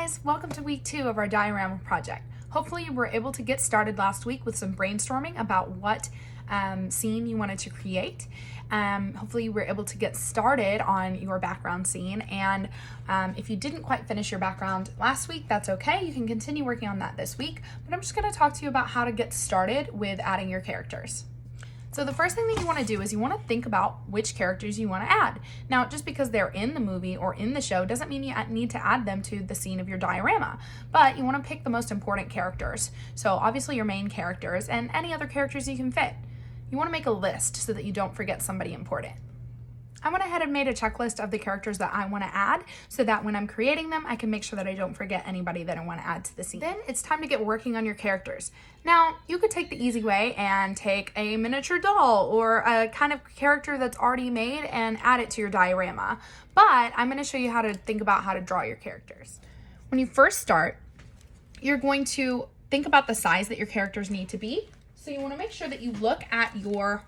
guys, welcome to week 2 of our diorama project. Hopefully you were able to get started last week with some brainstorming about what scene you wanted to create. Hopefully you were able to get started on your background scene, and if you didn't quite finish your background last week, that's okay. You can continue working on that this week, but I'm just going to talk to you about how to get started with adding your characters. So the first thing that you want to do is you want to think about which characters you want to add. Now, just because they're in the movie or in the show doesn't mean you need to add them to the scene of your diorama, but you want to pick the most important characters. So obviously your main characters and any other characters you can fit. You want to make a list so that you don't forget somebody important. I went ahead and made a checklist of the characters that I want to add so that when I'm creating them, I can make sure that I don't forget anybody that I want to add to the scene. Then it's time to get working on your characters. Now, you could take the easy way and take a miniature doll or a kind of character that's already made and add it to your diorama. But I'm going to show you how to think about how to draw your characters. When you first start, you're going to think about the size that your characters need to be. So you want to make sure that you look at your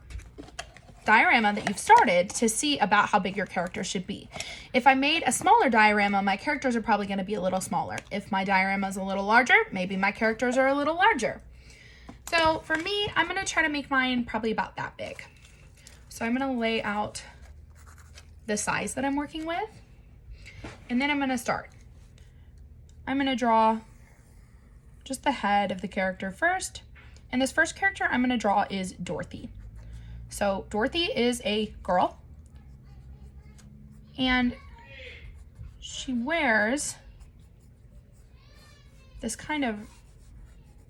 diorama that you've started to see about how big your character should be. If I made a smaller diorama, my characters are probably going to be a little smaller. If my diorama is a little larger, maybe my characters are a little larger. So for me, I'm going to try to make mine probably about that big. So I'm going to lay out the size that I'm working with, and then I'm going to start. I'm going to draw just the head of the character first, and this first character I'm going to draw is Dorothy. So Dorothy is a girl, and she wears this kind of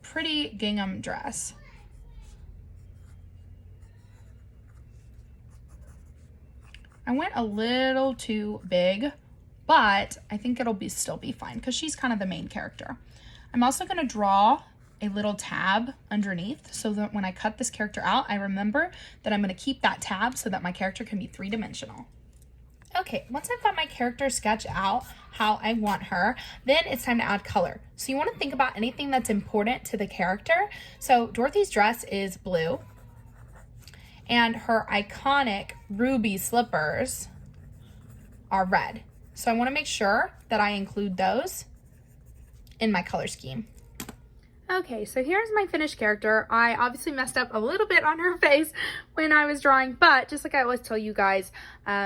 pretty gingham dress. I went a little too big, but I think it'll still be fine because she's kind of the main character. I'm also going to draw a little tab underneath so that when I cut this character out, I remember that I'm going to keep that tab so that my character can be three-dimensional. Okay, once I've got my character sketched out how I want her, then it's time to add color. So you want to think about anything that's important to the character. So Dorothy's dress is blue, and her iconic ruby slippers are red. So I want to make sure that I include those in my color scheme. Okay, so here's my finished character. I obviously messed up a little bit on her face when I was drawing, but just like I always tell you guys,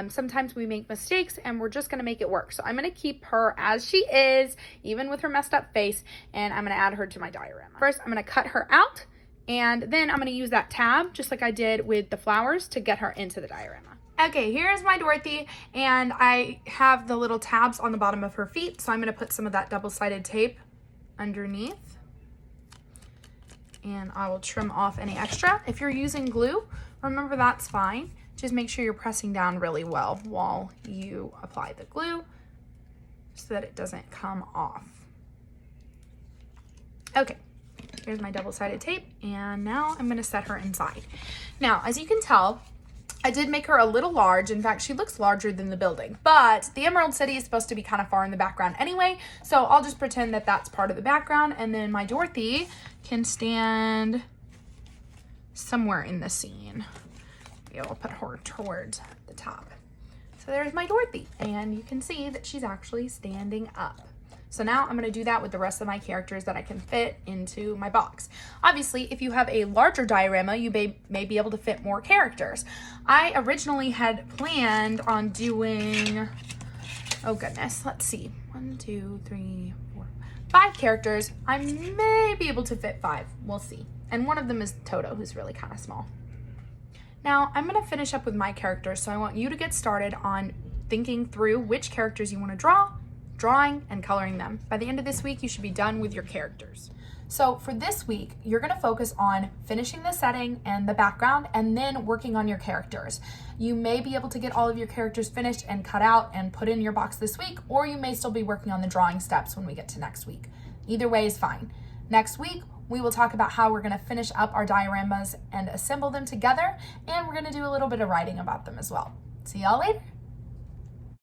sometimes we make mistakes and we're just gonna make it work. So I'm gonna keep her as she is, even with her messed up face, and I'm gonna add her to my diorama. First, I'm gonna cut her out, and then I'm gonna use that tab, just like I did with the flowers, to get her into the diorama. Okay, here's my Dorothy, and I have the little tabs on the bottom of her feet, so I'm gonna put some of that double-sided tape underneath. And I will trim off any extra. If you're using glue, remember that's fine. Just make sure you're pressing down really well while you apply the glue so that it doesn't come off. Okay, here's my double-sided tape, and now I'm gonna set her inside. Now, as you can tell, I did make her a little large. In fact, she looks larger than the building, but the Emerald City is supposed to be kind of far in the background anyway, so I'll just pretend that that's part of the background, and then my Dorothy can stand somewhere in the scene. Maybe I'll put her towards the top. So there's my Dorothy, and you can see that she's actually standing up. So now I'm going to do that with the rest of my characters that I can fit into my box. Obviously, if you have a larger diorama, you may be able to fit more characters. I originally had planned on doing, oh goodness, let's see, 1, 2, 3, 4, 5 characters. I may be able to fit 5, we'll see. And one of them is Toto, who's really kind of small. Now, I'm going to finish up with my characters, so I want you to get started on thinking through which characters you want to draw, drawing and coloring them. By the end of this week, you should be done with your characters. So for this week, you're gonna focus on finishing the setting and the background and then working on your characters. You may be able to get all of your characters finished and cut out and put in your box this week, or you may still be working on the drawing steps when we get to next week. Either way is fine. Next week, we will talk about how we're gonna finish up our dioramas and assemble them together, and we're gonna do a little bit of writing about them as well. See y'all later.